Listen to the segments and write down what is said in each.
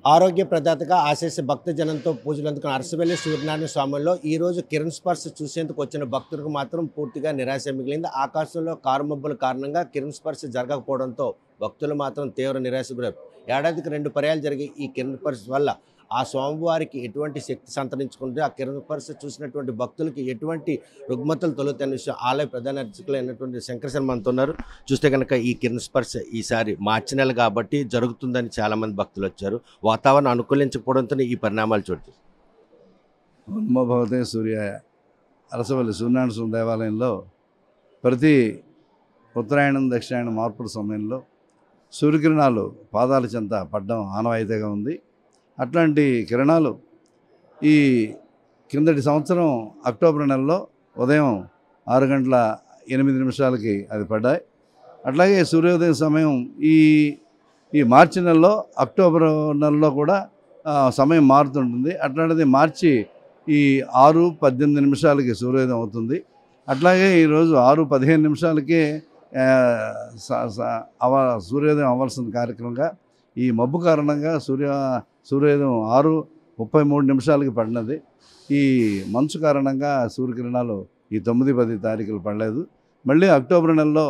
ఆరోగ్య ప్రదాతగా ఆశీస్సు భక్తజనంతో పూజలు అందుకున్న అరసవెల్లి సూర్యనారాయణ స్వామిలో ఈరోజు కిరణ్ స్పర్శ చూసేందుకు వచ్చిన భక్తులకు మాత్రం పూర్తిగా నిరాశ మిగిలింది. ఆకాశంలో కారుమబ్బుల కారణంగా కిరణ్ స్పర్శ జరగకపోవడంతో భక్తులు మాత్రం తీవ్ర నిరాశ గురయ్యారు. ఏడాదికి 2 పర్యాలు జరిగే ఈ కిరణ్ స్పర్శ వల్ల ఆ స్వామివారికి ఎటువంటి శక్తి సంతరించుకుంటే ఆ కిరణ్ స్పర్శ చూసినటువంటి భక్తులకి ఎటువంటి రుగ్మతలు తొలుగుతాయనే విషయం ఆలయ ప్రధాన అర్చకులు అయినటువంటి శంకర శర్మ అంటున్నారు. చూస్తే కనుక ఈ కిరణ్ స్పర్శ ఈసారి మార్చి నెల కాబట్టి జరుగుతుందని చాలామంది భక్తులు వచ్చారు. వాతావరణం అనుకూలించకపోవడంతో ఈ పరిణామాలు చోటు. నమో భగవతే సూర్యాయ. అరసవల్లి సూర్యనారాయణ స్వామి దేవాలయంలో ప్రతి ఉత్తరాయణం దక్షిణాయనం మార్పుల సమయంలో సూర్యకిరణాలు పాదాల చెంత పడ్డం ఆనవాయితీగా ఉంది. అట్లాంటి కిరణాలు ఈ కిందటి సంవత్సరం అక్టోబర్ నెలలో ఉదయం 6:08 అది పడ్డాయి. అట్లాగే సూర్యోదయం సమయం ఈ మార్చి నెలలో అక్టోబర్ నెలలో కూడా సమయం మారుతుంటుంది. అట్లాంటిది మార్చి 6:18 సూర్యోదయం అవుతుంది. అట్లాగే ఈరోజు 6:15 సూర్యోదయం అవ్వాల్సిన కార్యక్రమంగా ఈ మబ్బు కారణంగా సూర్యోదయం 6:33 పడినది. ఈ మంచు కారణంగా సూర్యకిరణాలు ఈ 9-10 తారీఖులు పడలేదు. మళ్ళీ అక్టోబర్ నెలలో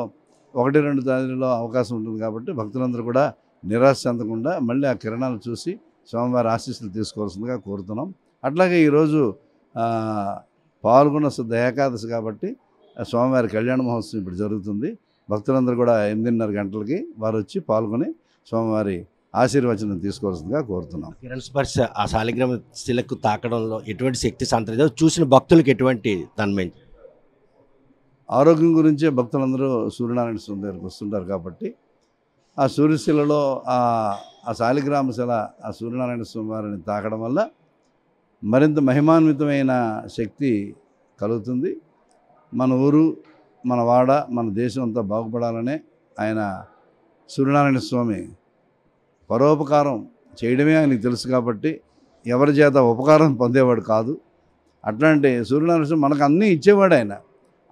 1-2 తారీఖుల్లో అవకాశం ఉంటుంది కాబట్టి భక్తులందరూ కూడా నిరాశ చెందకుండా మళ్ళీ ఆ కిరణాలు చూసి స్వామివారి ఆశీస్సులు తీసుకోవాల్సిందిగా కోరుతున్నాం. అట్లాగే ఈరోజు పాల్గొన్న శుద్ధ ఏకాదశి కాబట్టి స్వామివారి కళ్యాణ మహోత్సవం ఇప్పుడు జరుగుతుంది. భక్తులందరూ కూడా 8:30 వారు వచ్చి పాల్గొని స్వామివారి ఆశీర్వచనం తీసుకోవాల్సిందిగా కోరుతున్నాం. కిరణ్ స్పర్శ ఆ శాలిగ్రామ శిలకు తాకడంలో ఎటువంటి శక్తి సంతరించో చూసిన భక్తులకు ఎటువంటి తన్మయం. ఆరోగ్యం గురించే భక్తులందరూ సూర్యనారాయణ స్వామి దగ్గరికి వస్తుంటారు కాబట్టి ఆ సూర్యశిలలో ఆ శాలిగ్రామ శిల ఆ సూర్యనారాయణ స్వామి వారిని తాకడం వల్ల మరింత మహిమాన్వితమైన శక్తి కలుగుతుంది. మన ఊరు, మన వాడ, మన దేశం అంతా బాగుపడాలనే ఆయన సూర్యనారాయణ స్వామి పరోపకారం చేయడమే ఆయనకు తెలుసు కాబట్టి ఎవరి చేత ఉపకారం పొందేవాడు కాదు. అట్లాంటి సూర్యనారాయణ స్వామి మనకు అన్నీ ఇచ్చేవాడు ఆయన.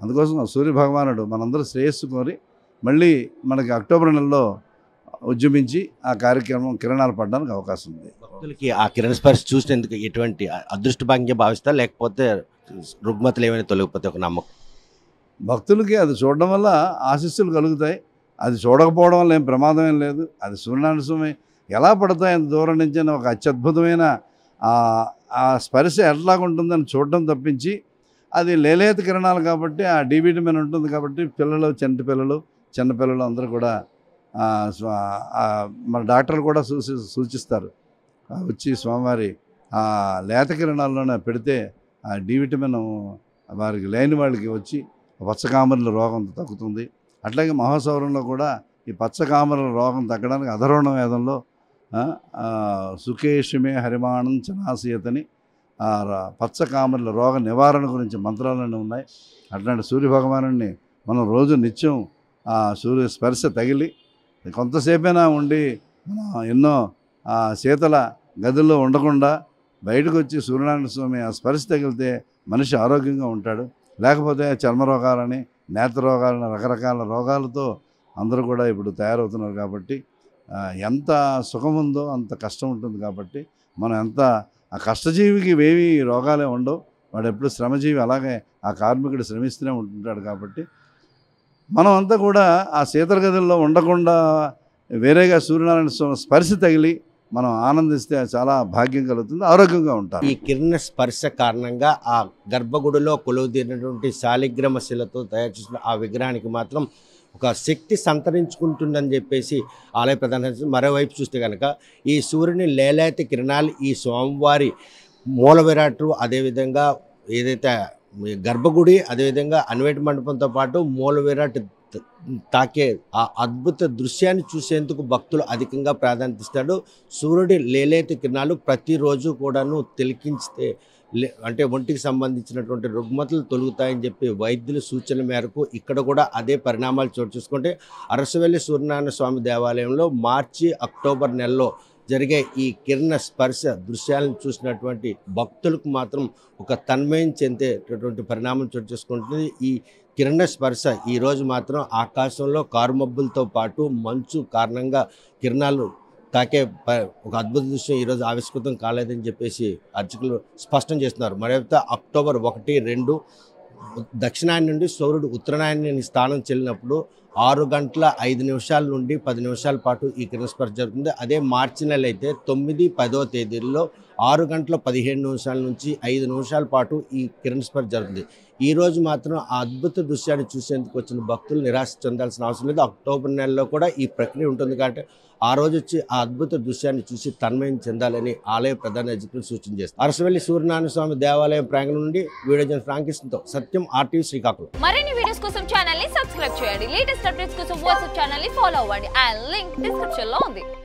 అందుకోసం సూర్యభగవానుడు మనందరూ శ్రేయస్సు కోరి మళ్ళీ మనకి అక్టోబర్ నెలలో ఉద్యమించి ఆ కార్యక్రమం కిరణాలు పడడానికి అవకాశం ఉంది. భక్తులకి ఆ కిరణ్ స్పర్శ చూసినందుకు ఎటువంటి అదృష్టభాగ్యంగా భావిస్తారు, లేకపోతే రుగ్మతలు ఏమైనా తొలగిపోతే ఒక నమ్మకం? భక్తులకి అది చూడడం వల్ల ఆశీస్సులు కలుగుతాయి. అది చూడకపోవడం వల్ల ఏం ప్రమాదం ఏం లేదు. అది సూర్యనారాయణ స్వామి ఎలా పడతాయి అంత దూరం నుంచి ఒక అత్యద్భుతమైన ఆ స్పర్శ ఎట్లాగుంటుందని చూడడం తప్పించి అది లేలేత కిరణాలు కాబట్టి ఆ డి విటమిన్ ఉంటుంది కాబట్టి పిల్లలు, చిన్నపిల్లలు అందరూ కూడా మన డాక్టర్లు కూడా సూచిస్తారు వచ్చి స్వామివారి ఆ లేత కిరణాల్లోనే పెడితే ఆ డి విటమిన్ వారికి లేని వాళ్ళకి వచ్చి పచ్చకామరుల రోగం తగ్గుతుంది. అట్లాగే మహాసౌరంలో కూడా ఈ పచ్చకామరుల రోగం తగ్గడానికి అధర్వణ వేదంలో సుకేషమే హరిమాణం చనాశయతని పచ్చకామరుల రోగ నివారణ గురించి మంత్రాలన్నీ ఉన్నాయి. అట్లాంటి సూర్యభగవానుడిని మనం రోజు నిత్యం ఆ సూర్య స్పర్శ తగిలి కొంతసేపైనా ఉండి ఎన్నో శీతల గదుల్లో ఉండకుండా బయటకు వచ్చి సూర్యనారాయణ స్వామి ఆ స్పర్శ తగిలితే మనిషి ఆరోగ్యంగా ఉంటాడు. లేకపోతే చర్మ రోగాలని, నేత్ర రోగాలని, రకరకాల రోగాలతో అందరూ కూడా ఇప్పుడు తయారవుతున్నారు. కాబట్టి ఎంత సుఖం ఉందో అంత కష్టం ఉంటుంది. కాబట్టి మనం ఎంత ఆ కష్టజీవికి ఏవి రోగాలే ఉండవు. వాడు ఎప్పుడు శ్రమజీవి, అలాగే ఆ కార్మికుడు శ్రమిస్తూనే ఉంటుంటాడు. కాబట్టి మనం అంతా కూడా ఆ శీతల గదుల్లో ఉండకుండా వేరేగా సూర్యనారాయణ స్వామి స్పర్శ తగిలి మనం ఆనందిస్తే చాలా భాగ్యం కలుగుతుంది, ఆరోగ్యంగా ఉంటారు. ఈ కిరణ స్పర్శ కారణంగా ఆ గర్భగుడిలో కొలువుదీరినటువంటి శాలిగ్రామ శిలతో తయారు చేసిన ఆ విగ్రహానికి మాత్రం ఒక శక్తి సంతరించుకుంటుందని చెప్పేసి ఆలయ ప్రధాన. మరోవైపు చూస్తే కనుక ఈ సూర్యుని లేలేత కిరణాలు ఈ స్వామివారి మూల విరాటు, అదేవిధంగా ఏదైతే గర్భగుడి, అదేవిధంగా అన్వేటి మండపంతో పాటు మూల విరాట్ తాకే ఆ అద్భుత దృశ్యాన్ని చూసేందుకు భక్తులు అధికంగా ప్రాధాన్యత ఇస్తాడు. సూర్యుడి లేలేత కిరణాలు ప్రతిరోజు కూడాను తిలకించితే అంటే ఒంటికి సంబంధించినటువంటి రుగ్మతలు తొలుగుతాయని చెప్పి వైద్యుల సూచన మేరకు ఇక్కడ కూడా అదే పరిణామాలు చోటు చూసుకుంటే అరసవెల్లి సూర్యనారాయణ స్వామి దేవాలయంలో మార్చి, అక్టోబర్ నెలలో జరిగే ఈ కిరణ స్పర్శ దృశ్యాలను చూసినటువంటి భక్తులకు మాత్రం ఒక తన్మయం చెందేటటువంటి పరిణామం చోటు చేసుకుంటుంది. ఈ కిరణ స్పర్శ ఈరోజు మాత్రం ఆకాశంలో కారుమబ్బులతో పాటు మంచు కారణంగా కిరణాలు తాకే ఒక అద్భుత దృశ్యం ఈరోజు ఆవిష్కృతం కాలేదని చెప్పేసి అర్చకులు స్పష్టం చేస్తున్నారు. మరైతే అక్టోబర్ 1, 2 దక్షిణాయన నుండి సూర్యుడు ఉత్తరాయణ స్థానం చెల్లినప్పుడు 6 గంటల 5 నిమిషాల నుండి 10 నిమిషాల పాటు ఈ కిరణ స్పర్శ జరుగుతుంది. అదే మార్చి నెల అయితే 9, 10వ తేదీల్లో 6 గంటల 15 నిమిషాల నుంచి 5 నిమిషాల పాటు ఈ కిరణ స్పర్శ జరుగుతుంది. ఈ రోజు మాత్రం ఆ అద్భుత దృశ్యాన్ని చూసేందుకు వచ్చిన భక్తులు నిరాశ చెందాల్సిన అవసరం లేదు. అక్టోబర్ నెలలో కూడా ఈ ప్రక్రియ ఉంటుంది కాబట్టి ఆ రోజు వచ్చి ఆ అద్భుత దృశ్యాన్ని చూసి తన్మయం చెందాలని ఆలయ ప్రధాన అర్చకులు సూచన చేస్తారు. అరసవెల్లి సూర్యనారాయణ స్వామి దేవాలయం ప్రాంగణం నుండి వీడియో జర్నలిస్ట్ ఫ్రాంకిస్తో సత్యం, RTV శ్రీకాకుళం. మరిన్ని వీడియోస్ కోసం ఛానల్ ని సబ్స్క్రైబ్ చేయండి. లేటెస్ట్ అప్డేట్స్ కోసం వాట్సాప్ ఛానల్ ని ఫాలో అవ్వండి. ఆ లింక్ డిస్క్రిప్షన్ లో ఉంది.